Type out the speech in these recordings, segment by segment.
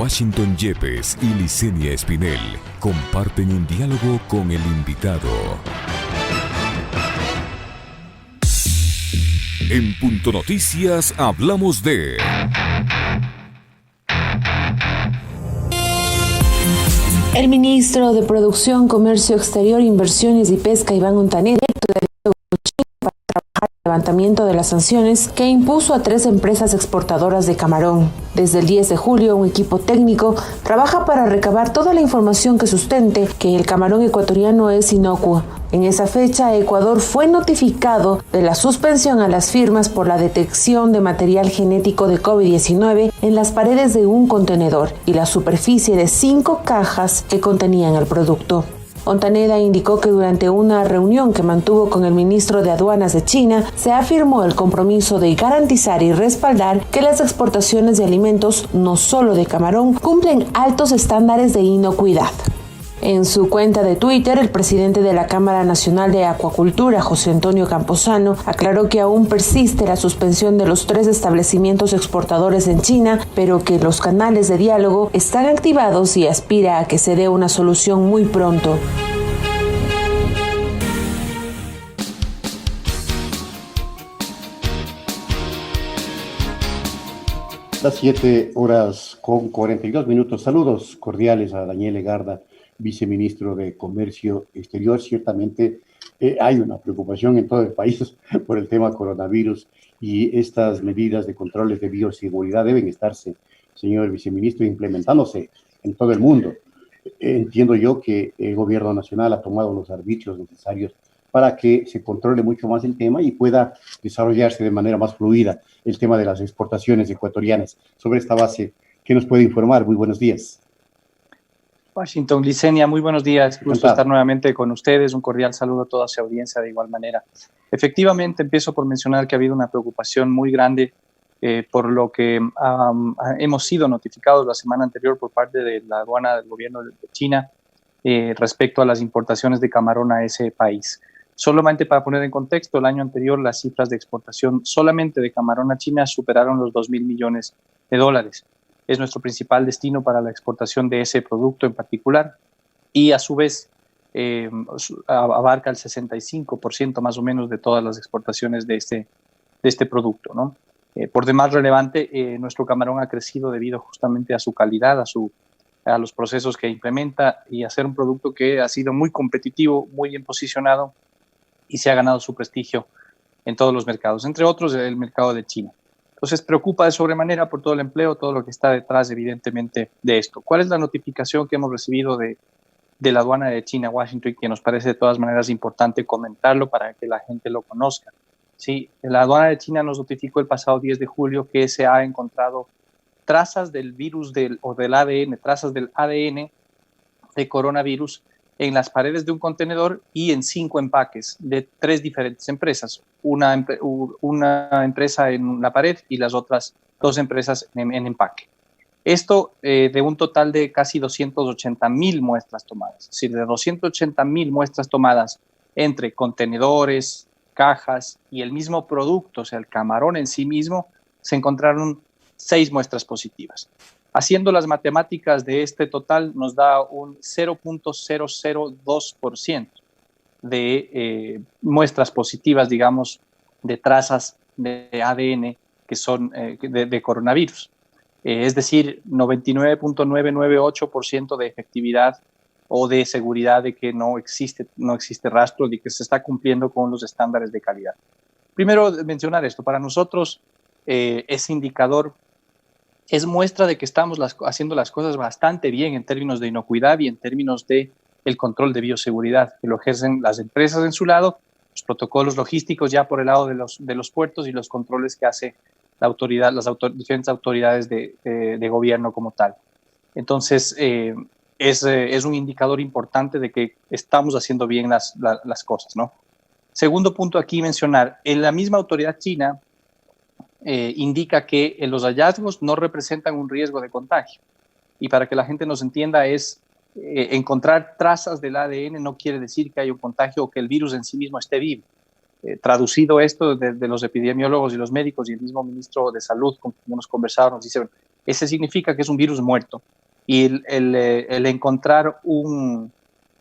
Washington Yepes y Licenia Espinel comparten un diálogo con el invitado. En Punto Noticias hablamos de... El ministro de Producción, Comercio Exterior, Inversiones y Pesca, Iván Montaner, para trabajar el levantamiento de las sanciones que impuso a 3 empresas exportadoras de camarón. Desde el 10 de julio, un equipo técnico trabaja para recabar toda la información que sustente que el camarón ecuatoriano es inocuo. En esa fecha, Ecuador fue notificado de la suspensión a las firmas por la detección de material genético de COVID-19 en las paredes de un contenedor y la superficie de 5 cajas que contenían el producto. Ontaneda indicó que durante una reunión que mantuvo con el ministro de Aduanas de China, se afirmó el compromiso de garantizar y respaldar que las exportaciones de alimentos, no solo de camarón, cumplen altos estándares de inocuidad. En su cuenta de Twitter, el presidente de la Cámara Nacional de Acuacultura, José Antonio Camposano, aclaró que aún persiste la suspensión de los 3 establecimientos exportadores en China, pero que los canales de diálogo están activados y aspira a que se dé una solución muy pronto. Las 7:42. Saludos cordiales a Daniel Legarda, viceministro de Comercio Exterior. Ciertamente hay una preocupación en todo el país por el tema coronavirus y estas medidas de controles de bioseguridad deben estarse, señor viceministro, implementándose en todo el mundo. Entiendo yo que el gobierno nacional ha tomado los arbitrios necesarios para que se controle mucho más el tema y pueda desarrollarse de manera más fluida el tema de las exportaciones ecuatorianas. Sobre esta base, ¿qué nos puede informar? Muy buenos días. Washington, Licenia, muy buenos días. Gusto estar nuevamente con ustedes. Un cordial saludo a toda su audiencia de igual manera. Efectivamente, empiezo por mencionar que ha habido una preocupación muy grande por lo que hemos sido notificados la semana anterior por parte de la aduana del gobierno de China respecto a las importaciones de camarón a ese país. Solamente para poner en contexto, el año anterior las cifras de exportación solamente de camarón a China superaron los $2.000 millones. Es nuestro principal destino para la exportación de ese producto en particular y a su vez abarca el 65% más o menos de todas las exportaciones de este producto, ¿no? Por demás relevante, nuestro camarón ha crecido debido justamente a su calidad, a los procesos que implementa y a ser un producto que ha sido muy competitivo, muy bien posicionado y se ha ganado su prestigio en todos los mercados, entre otros el mercado de China. Entonces preocupa de sobremanera por todo el empleo, todo lo que está detrás evidentemente de esto. ¿Cuál es la notificación que hemos recibido de la aduana de China, Washington, y que nos parece de todas maneras importante comentarlo para que la gente lo conozca? Sí, la aduana de China nos notificó el pasado 10 de julio que se ha encontrado trazas del virus o del ADN, trazas del ADN de coronavirus en las paredes de un contenedor y en 5 empaques de 3 diferentes empresas. Una empresa en la pared y las otras 2 empresas en empaque. Esto de un total de casi 280,000 muestras tomadas. Es decir, de 280,000 muestras tomadas entre contenedores, cajas y el mismo producto, o sea, el camarón en sí mismo, se encontraron 6 muestras positivas. Haciendo las matemáticas de este total nos da un 0.002% de muestras positivas, digamos, de trazas de ADN que son de coronavirus. Es decir, 99.998% de efectividad o de seguridad de que no existe rastro, de que se está cumpliendo con los estándares de calidad. Primero, mencionar esto. Para nosotros, ese indicador es muestra de que estamos haciendo las cosas bastante bien en términos de inocuidad y en términos de el control de bioseguridad, que lo ejercen las empresas en su lado, los protocolos logísticos ya por el lado de los puertos y los controles que hace la autoridad, diferentes autoridades de gobierno como tal. Entonces, es un indicador importante de que estamos haciendo bien las cosas, ¿no? Segundo punto aquí mencionar, en la misma autoridad china indica que los hallazgos no representan un riesgo de contagio. Y para que la gente nos entienda, encontrar trazas del ADN no quiere decir que haya un contagio o que el virus en sí mismo esté vivo. Traducido esto de los epidemiólogos y los médicos y el mismo ministro de Salud con quien hemos conversado nos dice, ese significa que es un virus muerto. Y el encontrar un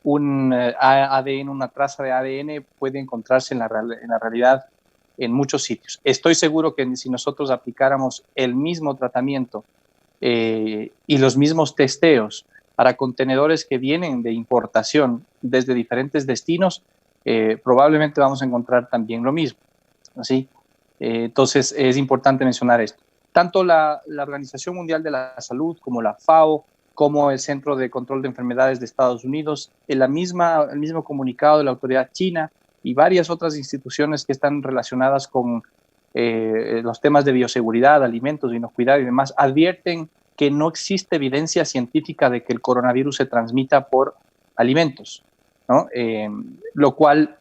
ADN, una traza de ADN, puede encontrarse en la realidad en muchos sitios. Estoy seguro que si nosotros aplicáramos el mismo tratamiento y los mismos testeos para contenedores que vienen de importación desde diferentes destinos, probablemente vamos a encontrar también lo mismo. ¿Sí? Entonces es importante mencionar esto. Tanto la Organización Mundial de la Salud como la FAO, como el Centro de Control de Enfermedades de Estados Unidos, el mismo comunicado de la autoridad china y varias otras instituciones que están relacionadas con los temas de bioseguridad, alimentos, inocuidad y demás, advierten que no existe evidencia científica de que el coronavirus se transmita por alimentos, ¿no? Lo cual,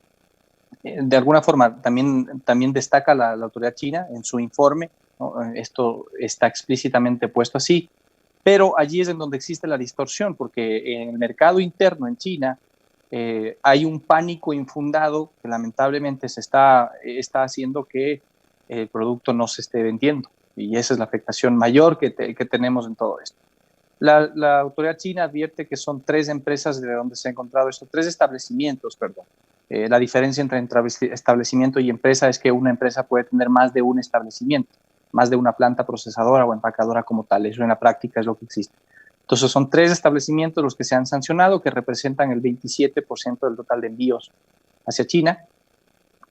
de alguna forma, también destaca la autoridad china en su informe, ¿no? Esto está explícitamente puesto así, pero allí es en donde existe la distorsión, porque en el mercado interno en China hay un pánico infundado que lamentablemente está haciendo que el producto no se esté vendiendo, y esa es la afectación mayor que tenemos en todo esto. La autoridad china advierte que son 3 empresas de donde se ha encontrado esto, 3 establecimientos, perdón. La diferencia entre establecimiento y empresa es que una empresa puede tener más de un establecimiento, más de una planta procesadora o empacadora como tal. Eso en la práctica es lo que existe. Entonces son 3 establecimientos los que se han sancionado, que representan el 27% del total de envíos hacia China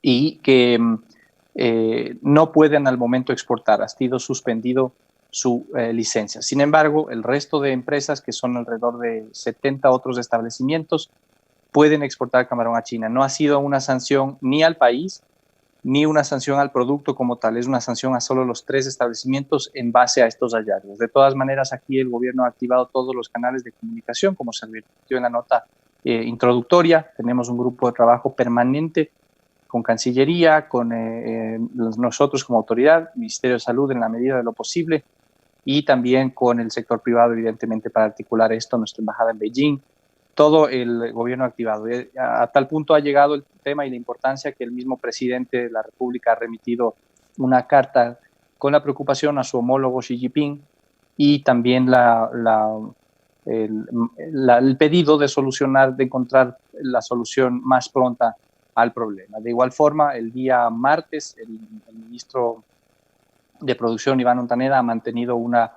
y que no pueden al momento exportar. Ha sido suspendido su licencia. Sin embargo, el resto de empresas, que son alrededor de 70 otros establecimientos, pueden exportar camarón a China. No ha sido una sanción ni al país, ni una sanción al producto como tal. Es una sanción a solo los 3 establecimientos en base a estos hallazgos. De todas maneras, aquí el gobierno ha activado todos los canales de comunicación, como se advirtió en la nota introductoria. Tenemos un grupo de trabajo permanente con Cancillería, con nosotros como autoridad, Ministerio de Salud en la medida de lo posible, y también con el sector privado, evidentemente, para articular esto, nuestra embajada en Beijing, todo el gobierno activado. A tal punto ha llegado el tema y la importancia que el mismo presidente de la República ha remitido una carta con la preocupación a su homólogo Xi Jinping y también el pedido de encontrar la solución más pronta al problema. De igual forma, el día martes, el ministro de Producción, Iván Montaneda, ha mantenido una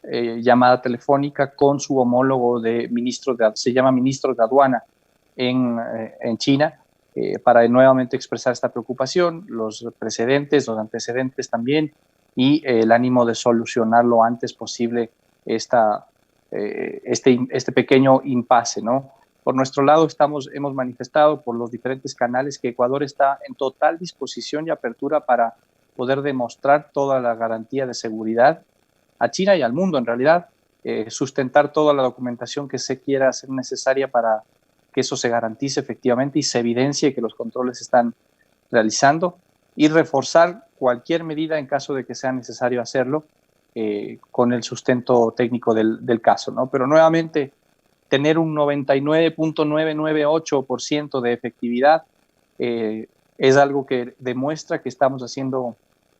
llamada telefónica con su homólogo se llama ministro de Aduana en China, para nuevamente expresar esta preocupación, los precedentes, los antecedentes también, y el ánimo de solucionar lo antes posible este pequeño impasse, ¿no? Por nuestro lado, hemos manifestado por los diferentes canales que Ecuador está en total disposición y apertura para poder demostrar toda la garantía de seguridad a China y al mundo, en realidad, sustentar toda la documentación que se quiera hacer necesaria para que eso se garantice efectivamente y se evidencie que los controles se están realizando, y reforzar cualquier medida en caso de que sea necesario hacerlo con el sustento técnico del caso, ¿no? Pero nuevamente, tener un 99.998% de efectividad es algo que demuestra que estamos haciendo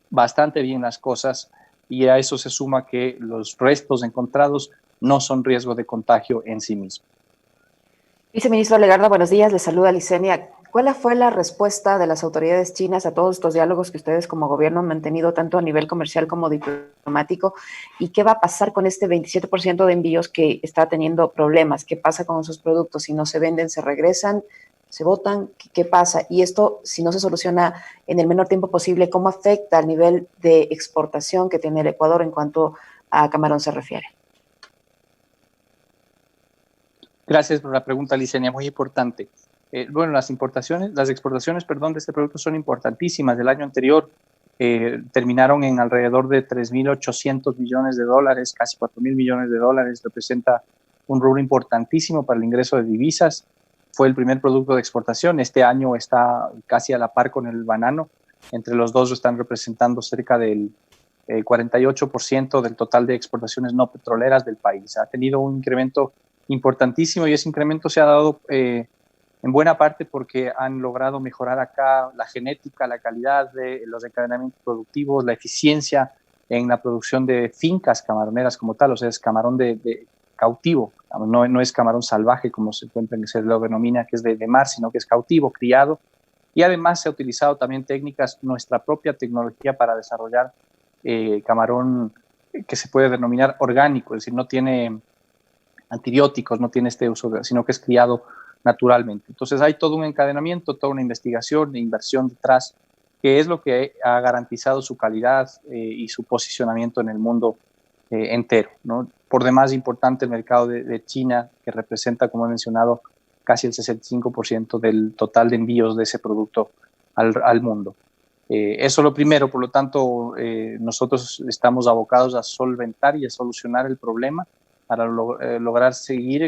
bastante bien las cosas, y a eso se suma que los restos encontrados no son riesgo de contagio en sí mismo. Viceministro Legarda, buenos días. Le saluda Licenia. ¿Cuál fue la respuesta de las autoridades chinas a todos estos diálogos que ustedes como gobierno han mantenido tanto a nivel comercial como diplomático? ¿Y qué va a pasar con este 27% de envíos que está teniendo problemas? ¿Qué pasa con esos productos? Si no se venden, se regresan, se botan, ¿qué pasa? Y esto, si no se soluciona en el menor tiempo posible, ¿cómo afecta al nivel de exportación que tiene el Ecuador en cuanto a camarón se refiere? Gracias por la pregunta, Licenia, muy importante. Bueno, las exportaciones, de este producto son importantísimas. Del año anterior terminaron en alrededor de 3.800 millones de dólares, casi 4.000 millones de dólares. Representa un rubro importantísimo para el ingreso de divisas. Fue el primer producto de exportación. Este año está casi a la par con el banano. Entre los dos están representando cerca del 48% del total de exportaciones no petroleras del país. Ha tenido un incremento importantísimo, y ese incremento se ha dado en buena parte porque han logrado mejorar acá la genética, la calidad de los encadenamientos productivos, la eficiencia en la producción de fincas camaroneras como tal, o sea, es camarón de cautivo, no es camarón salvaje como se encuentra, que se lo denomina, que es de mar, sino que es cautivo, criado. Y además se ha utilizado también técnicas, nuestra propia tecnología para desarrollar camarón que se puede denominar orgánico, es decir, no tiene antibióticos, no tiene este uso, sino que es criado naturalmente. Entonces hay todo un encadenamiento, toda una investigación e inversión detrás, que es lo que ha garantizado su calidad y su posicionamiento en el mundo entero, ¿no? Por demás importante el mercado de China, que representa, como he mencionado, casi el 65% del total de envíos de ese producto al mundo. Eso es lo primero, por lo tanto, nosotros estamos abocados a solventar y a solucionar el problema para lograr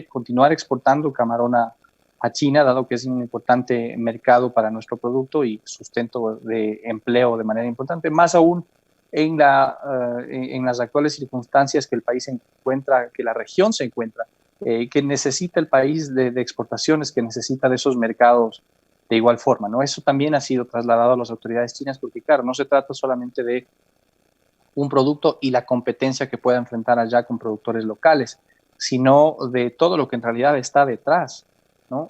continuar exportando camarón a China, dado que es un importante mercado para nuestro producto y sustento de empleo de manera importante, más aún en las actuales circunstancias que el país se encuentra, que la región se encuentra, que necesita el país de exportaciones, que necesita de esos mercados de igual forma, ¿no? Eso también ha sido trasladado a las autoridades chinas porque, claro, no se trata solamente de un producto y la competencia que pueda enfrentar allá con productores locales, sino de todo lo que en realidad está detrás, ¿no?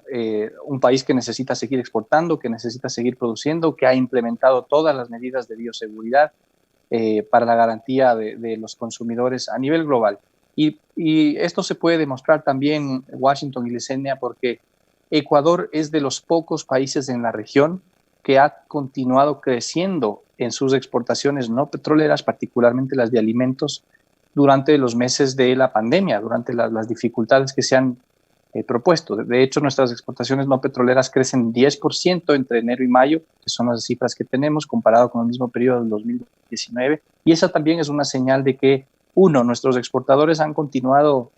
Un país que necesita seguir exportando, que necesita seguir produciendo, que ha implementado todas las medidas de bioseguridad para la garantía de los consumidores a nivel global. Y esto se puede demostrar también, Washington y Licenia, porque Ecuador es de los pocos países en la región que ha continuado creciendo en sus exportaciones no petroleras, particularmente las de alimentos, durante los meses de la pandemia, durante las dificultades que se han propuesto. De hecho, nuestras exportaciones no petroleras crecen 10% entre enero y mayo, que son las cifras que tenemos, comparado con el mismo periodo del 2019. Y esa también es una señal de que, uno, nuestros exportadores han continuado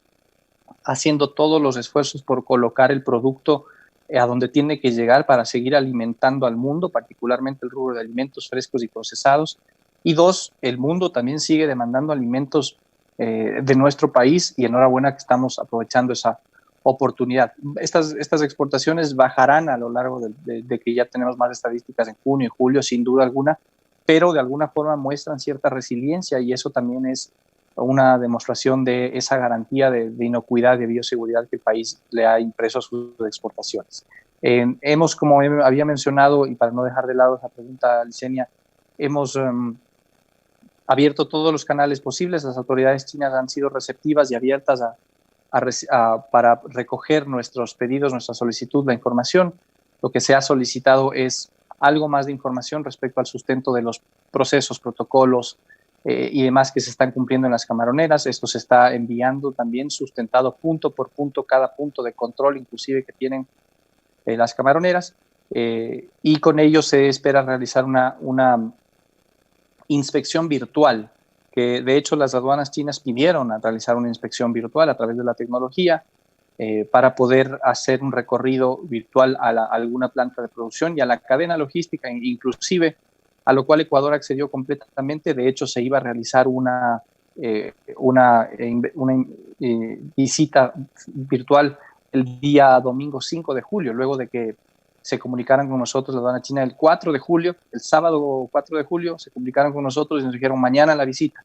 haciendo todos los esfuerzos por colocar el producto a donde tiene que llegar para seguir alimentando al mundo, particularmente el rubro de alimentos frescos y procesados. Y dos, el mundo también sigue demandando alimentos de nuestro país y enhorabuena que estamos aprovechando esa oportunidad. Estas exportaciones bajarán a lo largo de que ya tenemos más estadísticas en junio y julio, sin duda alguna, pero de alguna forma muestran cierta resiliencia y eso también es una demostración de esa garantía de inocuidad, de bioseguridad que el país le ha impreso a sus exportaciones. Hemos, como había mencionado, y para no dejar de lado esa pregunta, Licenia, hemos abierto todos los canales posibles. Las autoridades chinas han sido receptivas y abiertas para recoger nuestros pedidos, nuestra solicitud, la información. Lo que se ha solicitado es algo más de información respecto al sustento de los procesos, protocolos, y demás que se están cumpliendo en las camaroneras. Esto se está enviando también sustentado punto por punto, cada punto de control inclusive que tienen las camaroneras, y con ello se espera realizar una inspección virtual, que de hecho las aduanas chinas pidieron a realizar una inspección virtual a través de la tecnología para poder hacer un recorrido virtual a alguna planta de producción y a la cadena logística inclusive, a lo cual Ecuador accedió completamente. De hecho, se iba a realizar una visita virtual el día domingo 5 de julio, luego de que se comunicaran con nosotros la aduana china el 4 de julio, el sábado 4 de julio, se comunicaron con nosotros y nos dijeron mañana la visita.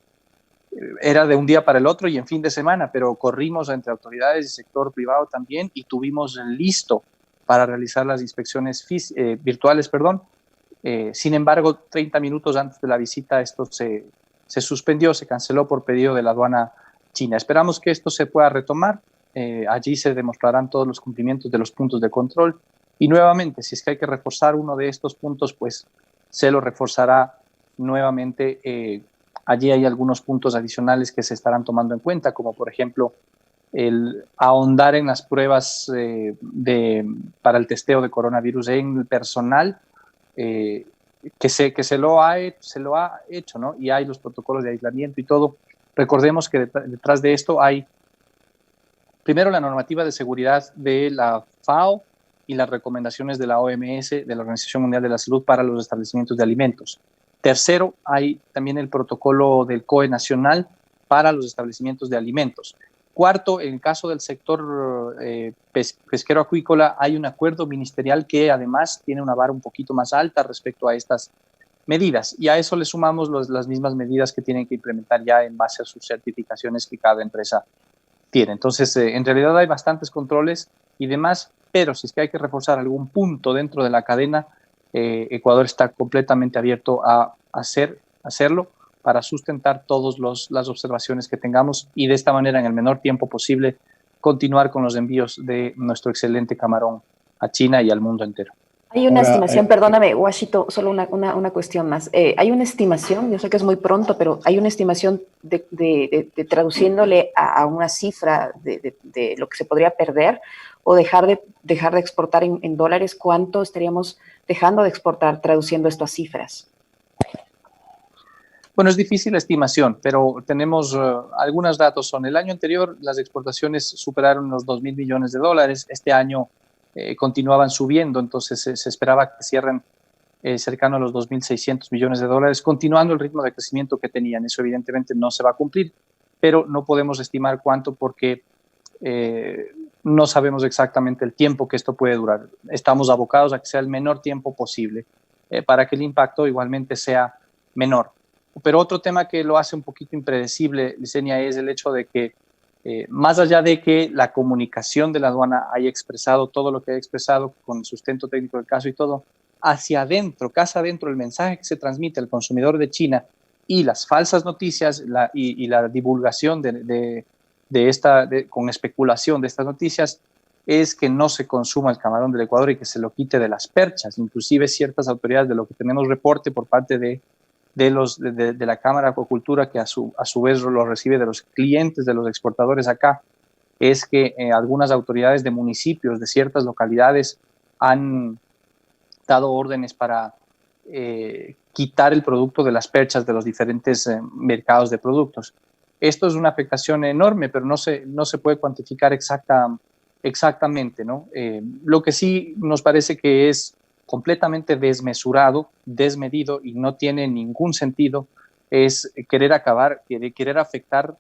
Era de un día para el otro y en fin de semana, pero corrimos entre autoridades y sector privado también y tuvimos listo para realizar las inspecciones virtuales, sin embargo, 30 minutos antes de la visita esto se suspendió, se canceló por pedido de la aduana china. Esperamos que esto se pueda retomar. Allí se demostrarán todos los cumplimientos de los puntos de control y nuevamente, si es que hay que reforzar uno de estos puntos, pues se lo reforzará nuevamente. Allí hay algunos puntos adicionales que se estarán tomando en cuenta, como por ejemplo el ahondar en las pruebas para el testeo de coronavirus en el personal, que se lo ha hecho, ¿no? Y hay los protocolos de aislamiento y todo. Recordemos que detrás de esto hay primero la normativa de seguridad de la FAO y las recomendaciones de la OMS, de la Organización Mundial de la Salud, para los establecimientos de alimentos. Tercero, hay también el protocolo del COE nacional para los establecimientos de alimentos. Cuarto, en el caso del sector pesquero acuícola, hay un acuerdo ministerial que además tiene una vara un poquito más alta respecto a estas medidas, y a eso le sumamos las mismas medidas que tienen que implementar ya en base a sus certificaciones que cada empresa tiene. Entonces, en realidad hay bastantes controles y demás, pero si es que hay que reforzar algún punto dentro de la cadena, Ecuador está completamente abierto a hacerlo para sustentar todas las observaciones que tengamos y de esta manera, en el menor tiempo posible, continuar con los envíos de nuestro excelente camarón a China y al mundo entero. Hay una estimación, perdóname, Washington, solo una cuestión más. Hay una estimación, yo sé que es muy pronto, pero hay una estimación de traduciéndole a una cifra de lo que se podría perder o dejar de exportar en dólares, ¿cuánto estaríamos dejando de exportar traduciendo esto a cifras? Bueno, es difícil la estimación, pero tenemos algunos datos. El año anterior las exportaciones superaron los 2.000 millones de dólares. Este año continuaban subiendo, entonces se esperaba que cierren cercano a los 2.600 millones de dólares, continuando el ritmo de crecimiento que tenían. Eso evidentemente no se va a cumplir, pero no podemos estimar cuánto porque no sabemos exactamente el tiempo que esto puede durar. Estamos abocados a que sea el menor tiempo posible para que el impacto igualmente sea menor. Pero otro tema que lo hace un poquito impredecible, Licenia, es el hecho de que más allá de que la comunicación de la aduana haya expresado todo lo que ha expresado con el sustento técnico del caso y todo, hacia adentro, casa adentro, el mensaje que se transmite al consumidor de China y las falsas noticias y la divulgación con especulación de estas noticias es que no se consuma el camarón del Ecuador y que se lo quite de las perchas. Inclusive ciertas autoridades, de lo que tenemos reporte por parte de la Cámara de Acuacultura, que a su vez lo recibe de los clientes de los exportadores acá, es que algunas autoridades de municipios de ciertas localidades han dado órdenes para quitar el producto de las perchas de los diferentes mercados de productos. Esto es una afectación enorme, pero no se puede cuantificar exactamente, ¿no? Lo que sí nos parece que es completamente desmesurado, desmedido y no tiene ningún sentido es querer afectar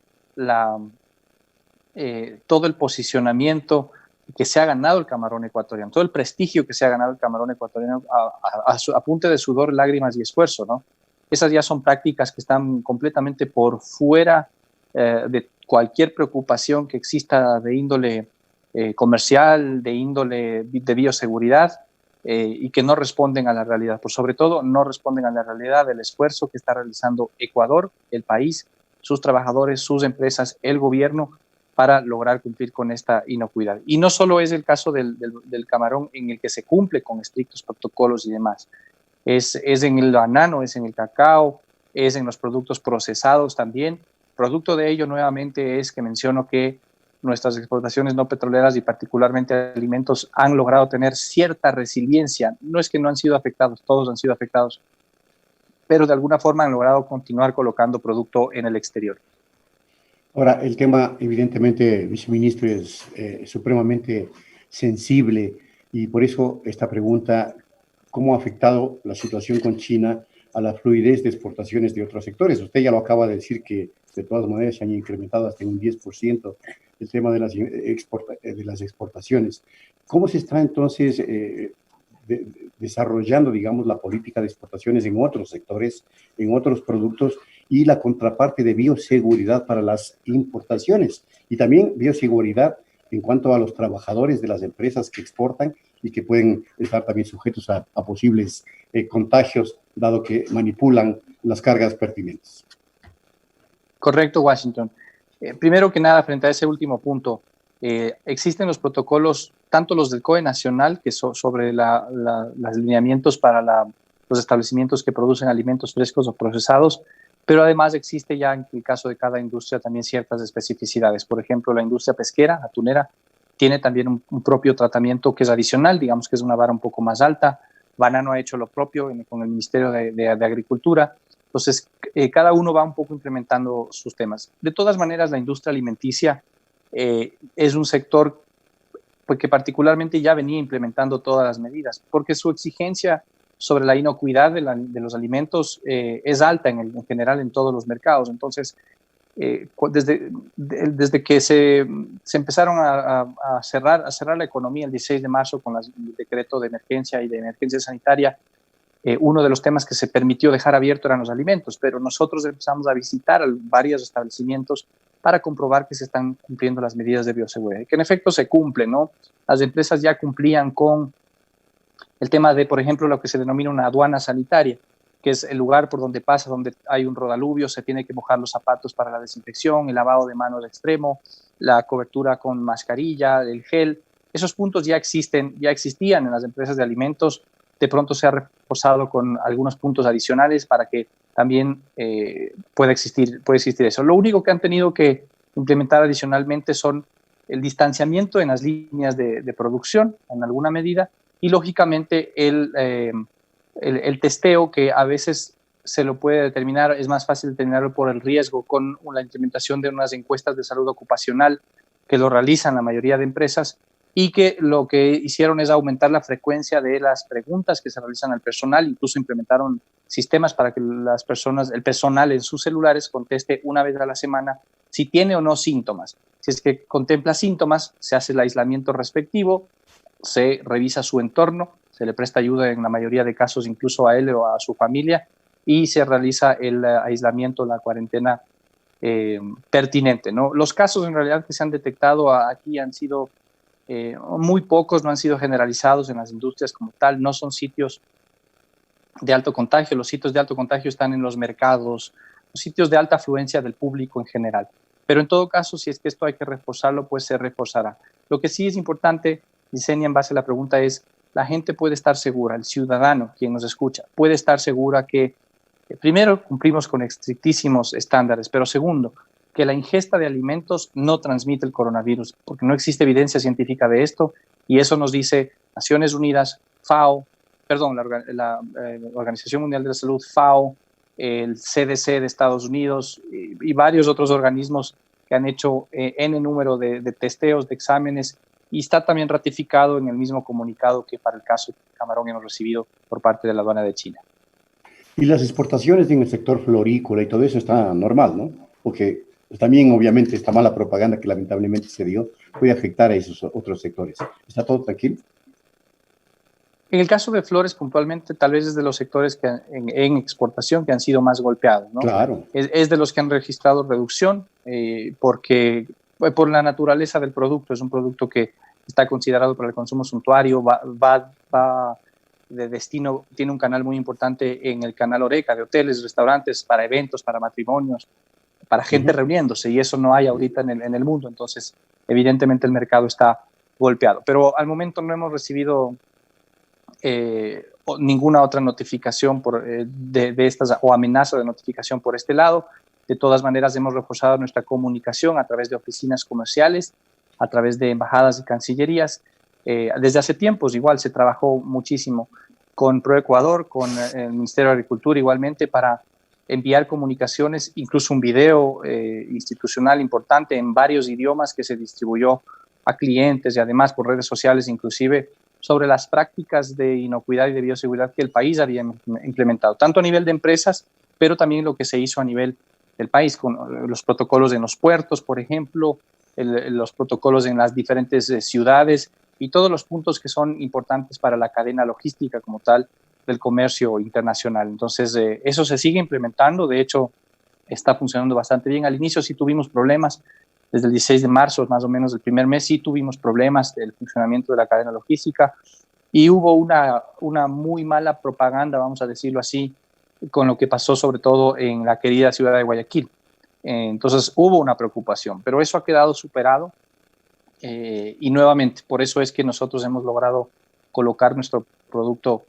todo el posicionamiento que se ha ganado el camarón ecuatoriano, todo el prestigio que se ha ganado el camarón ecuatoriano a punta de sudor, lágrimas y esfuerzo, ¿no? Esas ya son prácticas que están completamente por fuera de cualquier preocupación que exista de índole comercial, de índole de bioseguridad, y que no responden a la realidad. Por sobre todo, no responden a la realidad del esfuerzo que está realizando Ecuador, el país, sus trabajadores, sus empresas, el gobierno, para lograr cumplir con esta inocuidad. Y no solo es el caso del camarón en el que se cumple con estrictos protocolos y demás. Es en el banano, es en el cacao, es en los productos procesados también. Producto de ello, nuevamente, es que menciono que nuestras exportaciones no petroleras y particularmente alimentos han logrado tener cierta resiliencia. No es que no han sido afectados, todos han sido afectados, pero de alguna forma han logrado continuar colocando producto en el exterior. Ahora, el tema, evidentemente, viceministro, es supremamente sensible y por eso esta pregunta, ¿cómo ha afectado la situación con China a la fluidez de exportaciones de otros sectores? Usted ya lo acaba de decir que de todas maneras se han incrementado hasta un 10% el tema de las exportaciones. ¿Cómo se está entonces desarrollando, digamos, la política de exportaciones en otros sectores, en otros productos y la contraparte de bioseguridad para las importaciones? Y también bioseguridad en cuanto a los trabajadores de las empresas que exportan y que pueden estar también sujetos a posibles contagios, dado que manipulan las cargas pertinentes. Correcto, Washington. Primero que nada, frente a ese último punto, existen los protocolos, tanto los del COE nacional, que son sobre los lineamientos para los establecimientos que producen alimentos frescos o procesados, pero además existe ya en el caso de cada industria también ciertas especificidades. Por ejemplo, la industria pesquera, atunera, tiene también un propio tratamiento que es adicional, digamos que es una vara un poco más alta. Banano ha hecho lo propio con el Ministerio de Agricultura. Entonces, cada uno va un poco implementando sus temas. De todas maneras, la industria alimenticia es un sector que particularmente ya venía implementando todas las medidas, porque su exigencia sobre la inocuidad de los alimentos es alta en general en todos los mercados. Entonces, desde que se empezaron a cerrar la economía el 16 de marzo con el decreto de emergencia y de emergencia sanitaria, uno de los temas que se permitió dejar abierto eran los alimentos, pero nosotros empezamos a visitar varios establecimientos para comprobar que se están cumpliendo las medidas de bioseguridad, que en efecto se cumplen, ¿no? Las empresas ya cumplían con el tema de, por ejemplo, lo que se denomina una aduana sanitaria, que es el lugar por donde pasa, donde hay un rodaluvio, se tiene que mojar los zapatos para la desinfección, el lavado de manos extremo, la cobertura con mascarilla, el gel. Esos puntos ya existían en las empresas de alimentos. De pronto se ha reforzado con algunos puntos adicionales para que también pueda existir eso. Lo único que han tenido que implementar adicionalmente son el distanciamiento en las líneas de producción, en alguna medida, y lógicamente el testeo, que a veces se lo puede determinar, es más fácil determinarlo por el riesgo con la implementación de unas encuestas de salud ocupacional que lo realizan la mayoría de empresas, y que lo que hicieron es aumentar la frecuencia de las preguntas que se realizan al personal. Incluso implementaron sistemas para que el personal en sus celulares conteste una vez a la semana si tiene o no síntomas. Si es que contempla síntomas, se hace el aislamiento respectivo, se revisa su entorno, se le presta ayuda en la mayoría de casos incluso a él o a su familia, y se realiza el aislamiento, la cuarentena pertinente, ¿no? Los casos en realidad que se han detectado aquí han sido muy pocos, no han sido generalizados en las industrias como tal, no son sitios de alto contagio. Los sitios de alto contagio están en los mercados, los sitios de alta afluencia del público en general. Pero en todo caso, si es que esto hay que reforzarlo, pues se reforzará. Lo que sí es importante, Yesenia, en base a la pregunta, es la gente puede estar segura, el ciudadano, quien nos escucha, puede estar segura que, primero, cumplimos con estrictísimos estándares, pero segundo, que la ingesta de alimentos no transmite el coronavirus, porque no existe evidencia científica de esto, y eso nos dice Naciones Unidas, la Organización Mundial de la Salud, FAO, el CDC de Estados Unidos y varios otros organismos que han hecho N número de testeos, de exámenes, y está también ratificado en el mismo comunicado que para el caso de camarón hemos recibido por parte de la aduana de China. Y las exportaciones en el sector florícola y todo eso está normal, ¿no? Porque también, obviamente, esta mala propaganda que lamentablemente se dio puede afectar a esos otros sectores. ¿Está todo tranquilo? En el caso de flores, puntualmente, tal vez es de los sectores que en exportación que han sido más golpeados, ¿no? Claro. Es de los que han registrado reducción, porque por la naturaleza del producto, es un producto que está considerado para el consumo suntuario, va de destino, tiene un canal muy importante en el canal Horeca, de hoteles, restaurantes, para eventos, para matrimonios, para gente reuniéndose, y eso no hay ahorita en el mundo. Entonces, evidentemente el mercado está golpeado. Pero al momento no hemos recibido ninguna otra notificación de estas, o amenaza de notificación por este lado. De todas maneras, hemos reforzado nuestra comunicación a través de oficinas comerciales, a través de embajadas y cancillerías. Desde hace tiempos igual se trabajó muchísimo con ProEcuador, con el Ministerio de Agricultura igualmente, para enviar comunicaciones, incluso un video institucional importante en varios idiomas que se distribuyó a clientes y además por redes sociales inclusive, sobre las prácticas de inocuidad y de bioseguridad que el país había implementado, tanto a nivel de empresas, pero también lo que se hizo a nivel del país, con los protocolos en los puertos, por ejemplo, los protocolos en las diferentes ciudades y todos los puntos que son importantes para la cadena logística como tal del comercio internacional. Entonces, eso se sigue implementando. De hecho, está funcionando bastante bien. Al inicio sí tuvimos problemas. Desde el 16 de marzo, más o menos el primer mes, sí tuvimos problemas del funcionamiento de la cadena logística y hubo una muy mala propaganda, vamos a decirlo así, con lo que pasó sobre todo en la querida ciudad de Guayaquil. Entonces hubo una preocupación, pero eso ha quedado superado y nuevamente, por eso es que nosotros hemos logrado colocar nuestro producto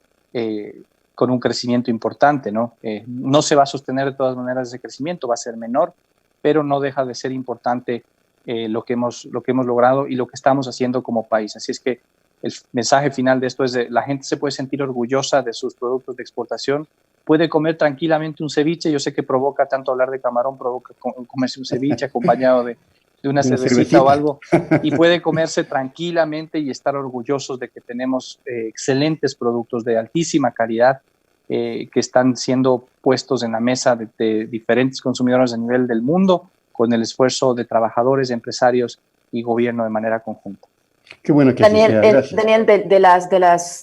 con un crecimiento importante, ¿no? No se va a sostener de todas maneras ese crecimiento, va a ser menor, pero no deja de ser importante lo que hemos logrado y lo que estamos haciendo como país. Así es que el mensaje final de esto es la gente se puede sentir orgullosa de sus productos de exportación, puede comer tranquilamente un ceviche. Yo sé que provoca tanto hablar de camarón, provoca comerse un ceviche acompañado de una cervecita o algo, y puede comerse tranquilamente y estar orgullosos de que tenemos excelentes productos de altísima calidad que están siendo puestos en la mesa de diferentes consumidores a nivel del mundo con el esfuerzo de trabajadores, empresarios y gobierno de manera conjunta. Qué bueno que Daniel, así sea. Gracias. Daniel,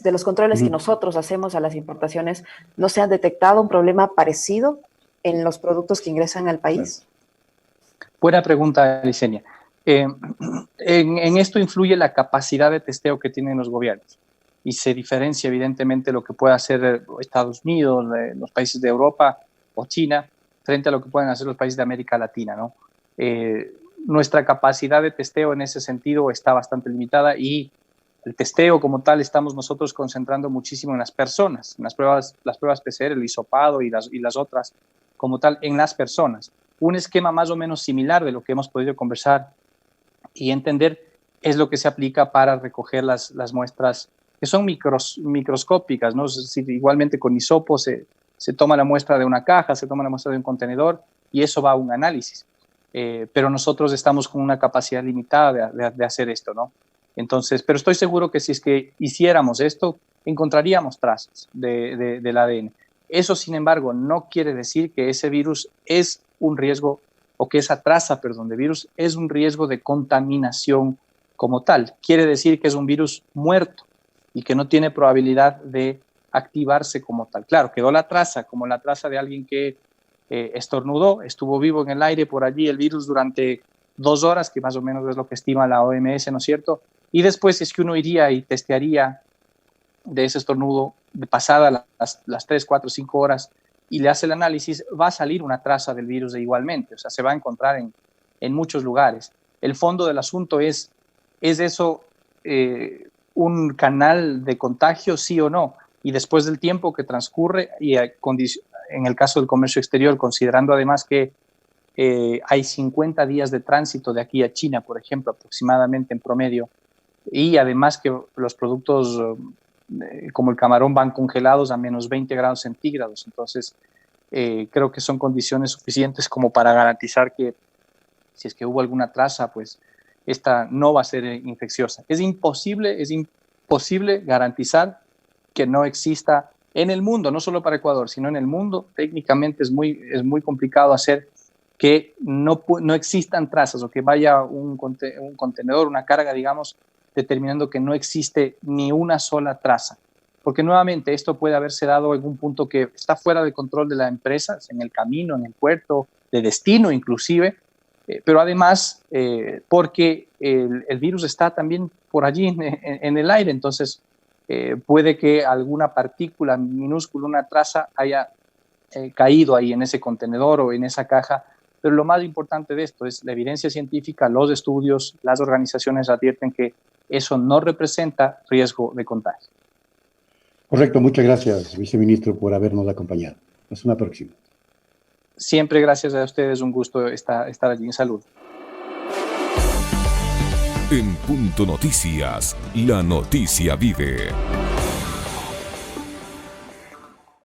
de los controles que nosotros hacemos a las importaciones, ¿no se ha detectado un problema parecido en los productos que ingresan al país? Buena pregunta, Licenia. En esto influye la capacidad de testeo que tienen los gobiernos y se diferencia evidentemente lo que puede hacer Estados Unidos, los países de Europa o China frente a lo que pueden hacer los países de América Latina, ¿no? Nuestra capacidad de testeo en ese sentido está bastante limitada y el testeo como tal estamos nosotros concentrando muchísimo en las personas, en las pruebas PCR, el hisopado y las otras como tal en las personas. Un esquema más o menos similar de lo que hemos podido conversar y entender es lo que se aplica para recoger las muestras que son microscópicas, ¿no? Igualmente con hisopo se toma la muestra de una caja, se toma la muestra de un contenedor y eso va a un análisis. Pero nosotros estamos con una capacidad limitada de hacer esto, ¿no? Entonces, pero estoy seguro que si es que hiciéramos esto, encontraríamos trazas del ADN. Eso, sin embargo, no quiere decir que ese virus es un riesgo, o que esa traza, perdón, de virus es un riesgo de contaminación como tal. Quiere decir que es un virus muerto y que no tiene probabilidad de activarse como tal. Claro, quedó la traza, como la traza de alguien que estornudó, estuvo vivo en el aire por allí el virus durante 2 horas, que más o menos es lo que estima la OMS, ¿no es cierto? Y después es que uno iría y testearía de ese estornudo de pasada las 3, 4, 5 horas y le hace el análisis, va a salir una traza del virus igualmente, o sea, se va a encontrar en muchos lugares. El fondo del asunto ¿es eso un canal de contagio, sí o no? Y después del tiempo que transcurre, y en el caso del comercio exterior, considerando además que hay 50 días de tránsito de aquí a China, por ejemplo, aproximadamente en promedio, y además que los productos como el camarón van congelados a menos 20 grados centígrados. Entonces, creo que son condiciones suficientes como para garantizar que si es que hubo alguna traza, pues esta no va a ser infecciosa. Es imposible garantizar que no exista en el mundo, no solo para Ecuador, sino en el mundo. Técnicamente es muy complicado hacer que no existan trazas o que vaya un contenedor, una carga, digamos, determinando que no existe ni una sola traza. Porque nuevamente esto puede haberse dado en un punto que está fuera de control de la empresa, en el camino, en el puerto, de destino inclusive, pero además porque el virus está también por allí en el aire, entonces puede que alguna partícula minúscula, una traza, haya caído ahí en ese contenedor o en esa caja. Pero lo más importante de esto es la evidencia científica, los estudios, las organizaciones advierten que eso no representa riesgo de contagio. Correcto, muchas gracias, viceministro, por habernos acompañado. Hasta una próxima. Siempre gracias a ustedes, un gusto estar allí. En salud. En Punto Noticias, la noticia vive.